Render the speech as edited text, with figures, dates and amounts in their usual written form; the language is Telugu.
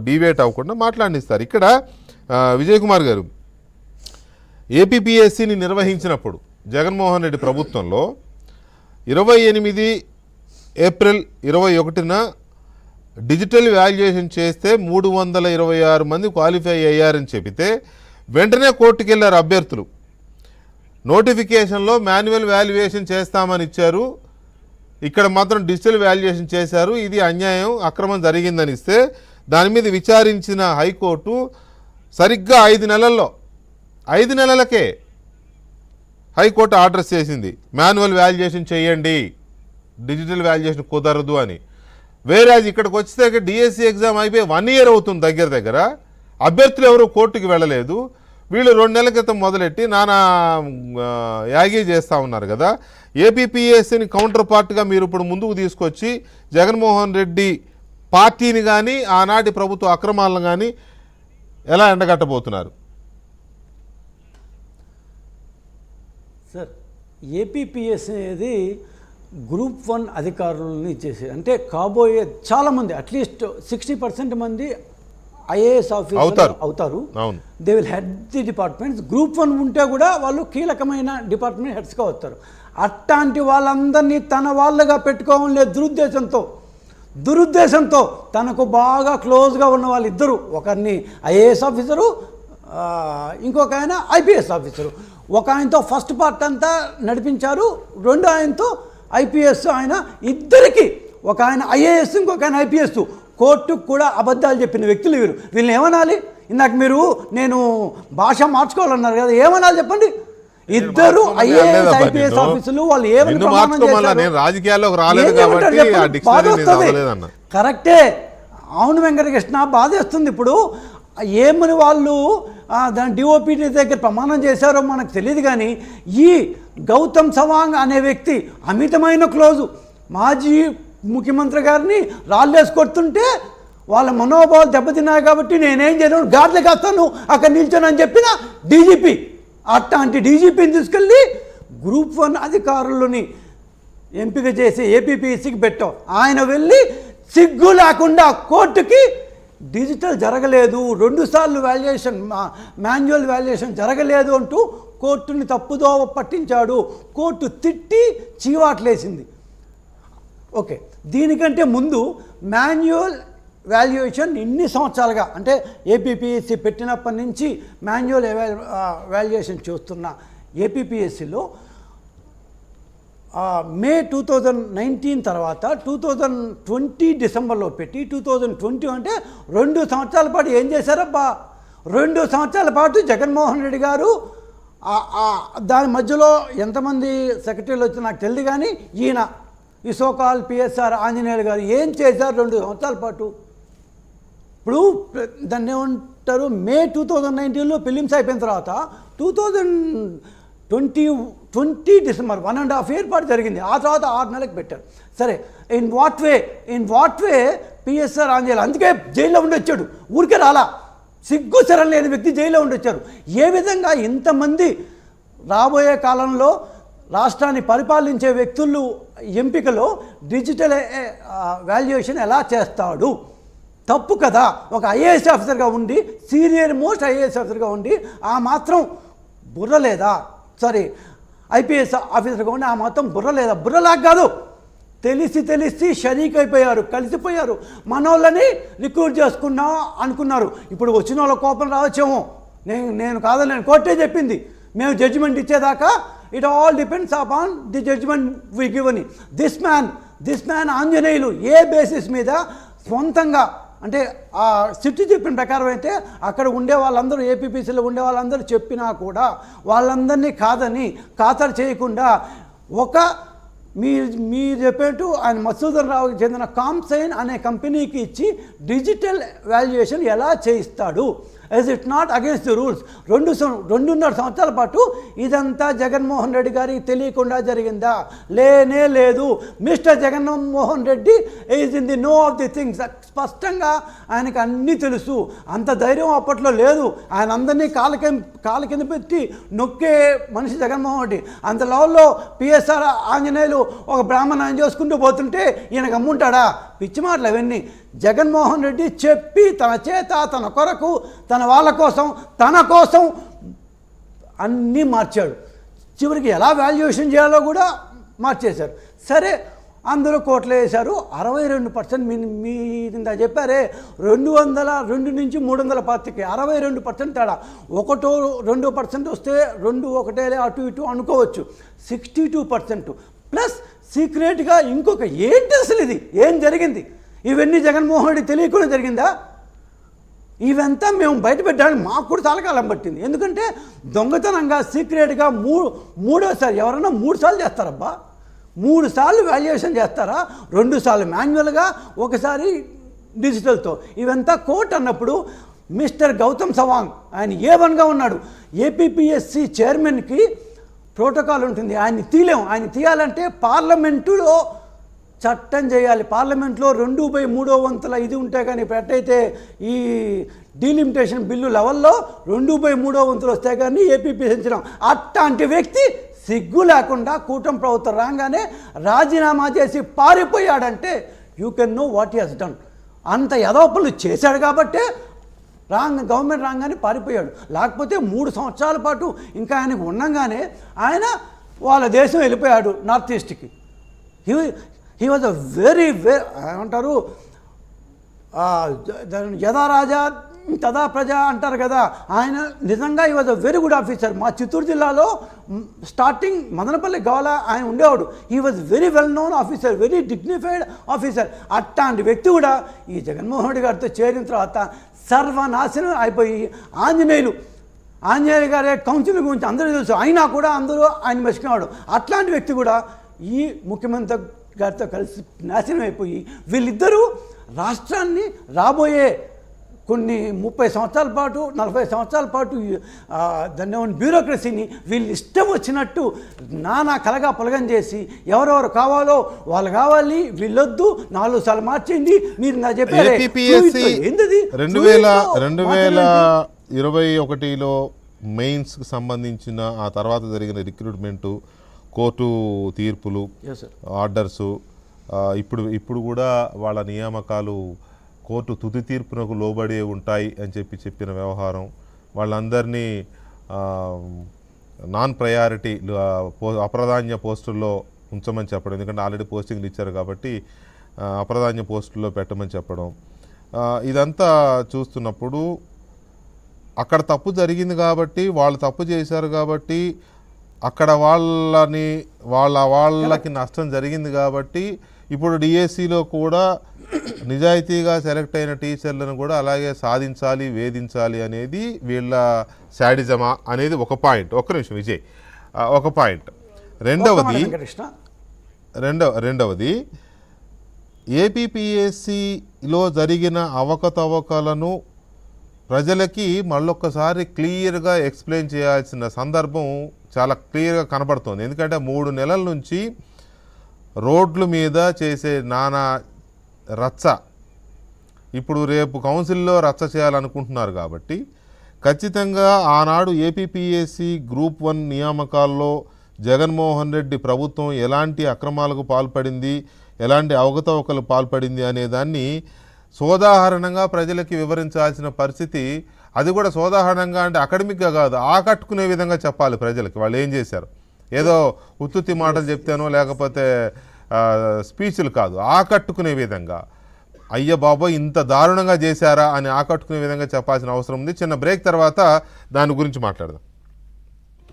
డివేట్ అవ్వకుండా మాట్లాడిస్తారు. ఇక్కడ విజయ్ కుమార్ గారు ఏపీపీఎస్సీని నిర్వహించినప్పుడు జగన్మోహన్ రెడ్డి ప్రభుత్వంలో 28 ఏప్రిల్ 21న డిజిటల్ వాల్యుయేషన్ చేస్తే 326 మంది క్వాలిఫై అయ్యారని చెబితే వెంటనే కోర్టుకు వెళ్ళారు అభ్యర్థులు. నోటిఫికేషన్లో మాన్యువల్ వాల్యుయేషన్ చేస్తామని ఇచ్చారు, ఇక్కడ మాత్రం డిజిటల్ వాల్యుయేషన్ చేశారు, ఇది అన్యాయం అక్రమం జరిగిందని ఇస్తే దాని మీద విచారించిన హైకోర్టు సరిగ్గా 5 నెలలకే హైకోర్టు ఆర్డర్స్ చేసింది మాన్యువల్ వాల్యుయేషన్ చేయండి, డిజిటల్ వాల్యుయేషన్ కుదరదు అని. వేరే ఇక్కడికి వచ్చేసరికి డిఎస్సి ఎగ్జామ్ అయిపోయి 1 ఇయర్ అవుతుంది దగ్గర అభ్యర్థులు ఎవరు కోర్టుకి వెళ్ళలేదు. వీళ్ళు 2 నెలల క్రితం మొదలెట్టి నానా యాగీ చేస్తూ ఉన్నారు కదా. ఏపీపీఎస్సీని కౌంటర్ పార్ట్గా మీరు ఇప్పుడు ముందుకు తీసుకొచ్చి జగన్మోహన్ రెడ్డి పార్టీని కానీ ఆనాటి ప్రభుత్వ అక్రమాలను కానీ ఎలా ఎండగట్టబోతున్నారు? సార్, ఏపీపీఎస్ అనేది గ్రూప్ 1 అధికారులని చేసే, అంటే కాబోయే చాలామంది అట్లీస్ట్ 60% మంది ఐఏఎస్ ఆఫీసర్ అవుతారు. They will head the departments. Group 1 ఉంటే కూడా వాళ్ళు కీలకమైన డిపార్ట్మెంట్ హెడ్స్గా వస్తారు. అట్లాంటి వాళ్ళందరినీ తన వాళ్ళగా పెట్టుకోవాలనే దురుద్దేశంతో తనకు బాగా క్లోజ్గా ఉన్న వాళ్ళిద్దరూ, ఒకరిని ఐఏఎస్ ఆఫీసరు, ఇంకొక ఆయన ఐపీఎస్ ఆఫీసరు. ఒక ఆయనతో ఫస్ట్ పార్ట్ అంతా నడిపించారు, రెండో ఆయనతో ఐపీఎస్. ఆయన ఇద్దరికి, ఒక ఆయన ఐఏఎస్ ఇంకొక ఆయన ఐపీఎస్, కోర్టుకు కూడా అబద్ధాలు చెప్పిన వ్యక్తులు వీళ్ళని ఏమనాలి? ఇందాక మీరు నేను భాష మార్చుకోవాలన్నారు కదా, ఏమనాలి చెప్పండి? ఇద్దరు ఐఏఎస్ ఐపీఎస్ ఆఫీసులు వాళ్ళు ఏమని కరెక్టే. అవును వెంకటకృష్ణ, బాధేస్తుంది. ఇప్పుడు ఏమని వాళ్ళు దాని డిఓపిటీ దగ్గర ప్రమాణం చేశారో మనకు తెలియదు, కానీ ఈ గౌతమ్ సవాంగ్ అనే వ్యక్తి అమితమైన క్లోజు. మాజీ ముఖ్యమంత్రి గారిని రాళ్ళేసి కొడుతుంటే వాళ్ళ మనోభావాలు దెబ్బతిన్నాయి కాబట్టి నేనేం చేయను, గార్లు కాస్తాను అక్కడ నిల్చోనని చెప్పిన డీజీపీ. అట్లాంటి డీజీపీని తీసుకెళ్ళి గ్రూప్ 1 అధికారులని ఎంపిక చేసి ఏపీపీఎస్సీకి పెట్టాం. ఆయన వెళ్ళి సిగ్గు లేకుండా కోర్టుకి డిజిటల్ జరగలేదు, 2 సార్లు వాల్యుయేషన్ మాన్యువల్ వాల్యుయేషన్ జరగలేదు అంటూ కోర్టుని తప్పుదోవ పట్టించాడు. కోర్టు తిట్టి చీవాట్లేసింది. ఓకే, దీనికంటే ముందు మాన్యువల్ వాల్యుయేషన్ ఇన్ని సంవత్సరాలుగా, అంటే ఏపీపీఎస్సీ పెట్టినప్పటి నుంచి మాన్యువల్ వాల్యుయేషన్ చూస్తున్న ఏపీపీఎస్సీలో మే 2019 తర్వాత 2020 డిసెంబర్లో పెట్టి 2020 అంటే 2 సంవత్సరాల పాటు ఏం చేశారబ్బా? 2 సంవత్సరాల పాటు జగన్మోహన్ రెడ్డి గారు దాని మధ్యలో ఎంతమంది సెక్రటరీలు వచ్చి నాకు తెలియదు, కానీ ఈయన ఈ సోకాల్ పిఎస్ఆర్ ఆంజనేయులు గారు ఏం చేశారు 2 సంవత్సరాల పాటు? ఇప్పుడు దాన్ని ఏమంటారు, మే 2019లో ఫిలిమ్స్ అయిపోయిన తర్వాత 2020 డిసెంబర్ 1.5 ఇయర్ పాటు జరిగింది. ఆ తర్వాత 6 నెలలకు పెట్టారు. సరే, in what way PSR Anjaneyulu అందుకే జైల్లో ఉండొచ్చాడు, ఊరికే రాలా. సిగ్గు శరం లేని వ్యక్తి జైల్లో ఉండొచ్చారు. ఏ విధంగా ఇంతమంది రాబోయే కాలంలో రాష్ట్రాన్ని పరిపాలించే వ్యక్తులు ఎంపికలో డిజిటల్ వాల్యుయేషన్ ఎలా చేస్తాడు? తప్పు కదా. ఒక ఐఏఎస్ ఆఫీసర్గా ఉండి, సీనియర్ మోస్ట్ ఐఏఎస్ ఆఫీసర్గా ఉండి ఆ మాత్రం బుర్ర లేదా? సారీ, ఐపీఎస్ ఆఫీసర్గా ఉండి ఆ మాత్రం బుర్ర లేదా? బుర్రలాగా కాదు, తెలిసి షరీక్ అయిపోయారు, కలిసిపోయారు. మనోళ్ళని రిక్రూట్ చేసుకున్నాం అనుకున్నారు. ఇప్పుడు వచ్చిన వాళ్ళ కోపం రావచ్చేమో. నేను కాదని, నేను కోర్టే చెప్పింది, మేము జడ్జిమెంట్ ఇచ్చేదాకా it all depends upon the judgement we given. This man Anjaneyulu ఏ బేసిస్ మీద సొంతంగా, అంటే ఆ సిట్టు చెప్పిన ప్రకారం అయితే అక్కడ ఉండే వాళ్ళందరూ, ఏపీపీసీలో ఉండే వాళ్ళందరూ చెప్పినా కూడా వాళ్ళందరినీ కాదని ఖాతరు చేయకుండా మీరు చెప్పేట్టు ఆయన మసూదన్ రావుకి చెందిన కామ్సైన్ అనే కంపెనీకి ఇచ్చి డిజిటల్ వాల్యుయేషన్ ఎలా చేయిస్తాడు? As it not against the rules. 2.5 సంవత్సరాల పాటు ఇదంతా జగన్మోహన్ రెడ్డి గారికి తెలియకుండా జరిగిందా? లేనే లేదు. Mister Jaganmohan Reddy is in the know of the things. స్పష్టంగా ఆయనకు అన్నీ తెలుసు. అంత ధైర్యం అప్పట్లో లేదు. ఆయన అందరినీ కాళ్ళ కింద పెట్టి నొక్కే మనిషి జగన్మోహన్ రెడ్డి. అంత లెవెల్లో పిఎస్ఆర్ ఆంజనేయులు ఒక బ్రాహ్మణ ఆయన చేసుకుంటూ పోతుంటే ఈయనకు అమ్ముంటాడా? పిచ్చి మాటలు అవన్నీ. జగన్మోహన్ రెడ్డి చెప్పి తన చేత తన కొరకు తన వాళ్ళ కోసం తన కోసం అన్నీ మార్చాడు. చివరికి ఎలా వాల్యుయేషన్ చేయాలో కూడా మార్చేశారు. సరే అందరూ కోట్లు వేశారు. 62% మీరు ఇందా చెప్పారే 202 నుంచి 310కి 62% తేడా. 1-2% వస్తే 2-1 అటు ఇటు అనుకోవచ్చు. 62% ప్లస్ సీక్రెట్గా ఇంకొక ఏంటి అసలు ఇది ఏం జరిగింది? ఇవన్నీ జగన్మోహన్ రెడ్డి తెలియకుండా జరిగిందా? ఇవంతా మేము బయట పెట్టడానికి మాకు కూడా చాలా కాలం పట్టింది. ఎందుకంటే దొంగతనంగా సీక్రెట్గా మూడోసారి ఎవరన్నా 3 సార్లు చేస్తారబ్బా. 3 సార్లు వాల్యుయేషన్ చేస్తారా? 2 సార్లు మాన్యువల్గా, ఒకసారి డిజిటల్తో. ఇవంతా కోర్ట్ అన్నప్పుడు మిస్టర్ గౌతమ్ సవాంగ్ ఆయన A1గా ఉన్నాడు. ఏపీపీఎస్సి చైర్మన్కి ప్రోటోకాల్ ఉంటుంది, ఆయన తీయలేము. ఆయన తీయాలంటే పార్లమెంటులో చట్టం చేయాలి. పార్లమెంట్లో 2/3 ఇది ఉంటే కానీ పెట్టయితే ఈ డీలిమిటేషన్ బిల్లు లెవెల్లో 2/3 వస్తే కానీ ఏపీపీఎస్సి అట్లాంటి వ్యక్తి సిగ్గు లేకుండా కూటమి ప్రభుత్వం రాగానే రాజీనామా చేసి పారిపోయాడంటే you can know what he has done. అంత యదోపలు చేశాడు కాబట్టే గవర్నమెంట్ రాగానే పారిపోయాడు. లేకపోతే 3 సంవత్సరాల పాటు ఇంకా ఆయనకు ఉండగానే ఆయన వాళ్ళ దేశం వెళ్ళిపోయాడు నార్త్ ఈస్ట్కి. హీ వాజ్ అ వెరీ ఏమంటారు యథా రాజా తదా ప్రజ అంటారు కదా. ఆయన నిజంగా he was a very good officer. మా చిత్తూరు జిల్లాలో స్టార్టింగ్ మదనపల్లి గవాల ఆయన ఉండేవాడు. He was very well known officer, very dignified officer. అట్లాంటి వ్యక్తి కూడా ఈ జగన్మోహన్ రెడ్డి గారితో చేరిన తర్వాత సర్వనాశనం అయిపోయి ఆంజనేయులు గారే కౌన్సిల్ గురించి అందరూ తెలుసు, అయినా కూడా అందరూ ఆయన మెచ్చుకున్నాడు. అట్లాంటి వ్యక్తి కూడా ఈ ముఖ్యమంత్రి గారితో కలిసి నాశనం అయిపోయి వీళ్ళిద్దరూ రాష్ట్రాన్ని రాబోయే కొన్ని 30 సంవత్సరాల పాటు 40 సంవత్సరాల పాటు దాన్ని బ్యూరోక్రసీని వీళ్ళు ఇష్టం వచ్చినట్టు నానా కలగా పొలగం చేసి ఎవరెవరు కావాలో వాళ్ళు కావాలి, వీళ్ళొద్దు, 4 సార్లు మార్చేయండి. మీరు నా చెప్పారు 2021లో మెయిన్స్కి సంబంధించిన ఆ తర్వాత జరిగిన రిక్రూట్మెంటు, కోర్టు తీర్పులు, ఆర్డర్సు, ఇప్పుడు కూడా వాళ్ళ నియామకాలు కోర్టు తుది తీర్పునకు లోబడి ఉంటాయి అని చెప్పిన వ్యవహారం, వాళ్ళందరినీ నాన్ ప్రయారిటీ అప్రధాన్య పోస్టుల్లో ఉంచమని చెప్పడం, ఎందుకంటే ఆల్రెడీ పోస్టింగ్లు ఇచ్చారు కాబట్టి అప్రధాన్య పోస్టుల్లో పెట్టమని చెప్పడం, ఇదంతా చూస్తున్నప్పుడు అక్కడ తప్పు జరిగింది కాబట్టి వాళ్ళు తప్పు చేశారు కాబట్టి అక్కడ వాళ్ళకి నష్టం జరిగింది కాబట్టి ఇప్పుడు డిఎస్సిలో కూడా నిజాయితీగా సెలెక్ట్ అయిన టీచర్లను కూడా అలాగే సాధించాలి, వేధించాలి అనేది వీళ్ళ శాడిజమా అనేది ఒక పాయింట్. ఒక్క నిమిషం విజయ్, ఒక పాయింట్. రెండవది ఏపీపీఎస్సిలో జరిగిన అవకతవకలను ప్రజలకి మళ్ళొక్కసారి క్లియర్గా ఎక్స్ప్లెయిన్ చేయాల్సిన సందర్భం చాలా క్లియర్గా కనబడుతుంది. ఎందుకంటే 3 నెలల నుంచి రోడ్ల మీద చేసే నానా రచ్చ ఇప్పుడు రేపు కౌన్సిల్లో రచ్చ చేయాలనుకుంటున్నారు కాబట్టి ఖచ్చితంగా ఆనాడు ఏపీపీఎస్సి గ్రూప్ 1 నియామకాల్లో జగన్మోహన్ రెడ్డి ప్రభుత్వం ఎలాంటి అక్రమాలకు పాల్పడింది, ఎలాంటి అవకతవకలు పాల్పడింది అనేదాన్ని సోదాహరణంగా ప్రజలకి వివరించాల్సిన పరిస్థితి. అది కూడా సోదాహరణంగా అంటే అకాడమిక్గా కాదు, ఆకట్టుకునే విధంగా చెప్పాలి ప్రజలకి వాళ్ళు ఏం చేశారు. ఏదో ఉత్తుత్తి మాటలు చెప్తానో లేకపోతే స్పీచ్లు కాదు, ఆకట్టుకునే విధంగా అయ్య బాబోయ్ ఇంత దారుణంగా చేశారా అని ఆకట్టుకునే విధంగా చెప్పాల్సిన అవసరం ఉంది. చిన్న బ్రేక్ తర్వాత దాని గురించి మాట్లాడదాం.